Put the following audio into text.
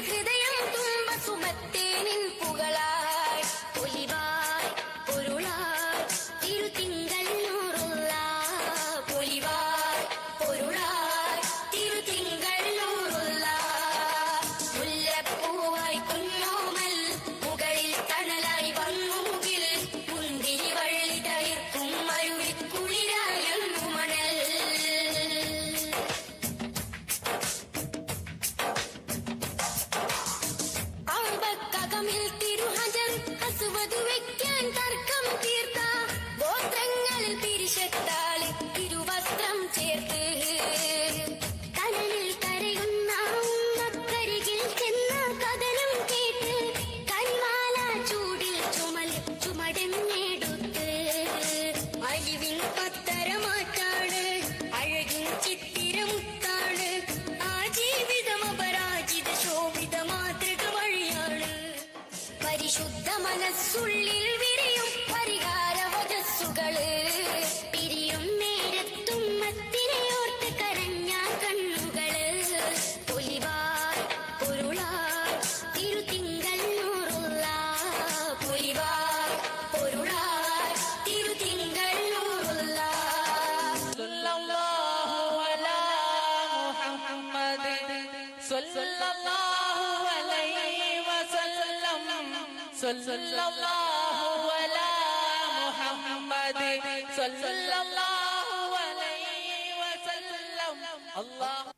ഹൃദയം തുമ്പ സുമത്തേനിൻ പുകളായി പൊലിവായ് പൊരുളായ് തിരുത്തിങ്കൾ നൂറുള്ള പൊലിവായ് പൊരുളായ് തിരുത്തിങ്കൾ നൂറുള്ള മുല്ലപ്പൂവായി കുഞ്ഞോമൽ മുകളിൽ തണലായി വന്നു മുകിൽ മുന്തിരി വള്ളി തളിർക്കും മരുവിൽ കുളിരായുന്നു മണൽ തിരുഹജർ ഹസുവതു വെക്കാൻ തർക്കം തീർത്ത ഗോത്രങ്ങളിൽ പിരിശത്താളി തിരുവസ്ത്രം ചേർത്ത് കടലിൽ കരയുന്ന ഉമ്മക്കരികിൽ ചെന്ന കഥനം കേട്ട് കരിമാല ചൂടിൽ ചുമടെന്നെടുത്ത് അഴിവിൻ പത്തരമാറ്റാണ് അഴകിൻ ചിത്തിരമുത്താണ് ആ ജീവിതം അപരാജിത ശോഭിത മാതൃക വഴിയാണ് പരിശുദ്ധ മനസ്സുള്ളിൽ വിരിയും പരിഹാരവചസ്സുകള് പിരിയും നേരത്തും മത്തിനെ ഓർത്ത് കരഞ്ഞ കണ്ണുകള് പൊലിവായ് പൊരുളായ് തിരുത്തിങ്കൾ നൂറുള്ള പൊലിവായ് പൊരുളായ് തിരുത്തിങ്കൾ നൂറുള്ള സല്ലല്ലാഹു അലാ മുഹമ്മദ് സല്ലല്ലാഹു അലൈഹി വസല്ലം സല്ലല്ലാഹു അലാ മുഹമ്മദ് സല്ലല്ലാഹു അലൈഹി വസല്ലം അല്ലാഹു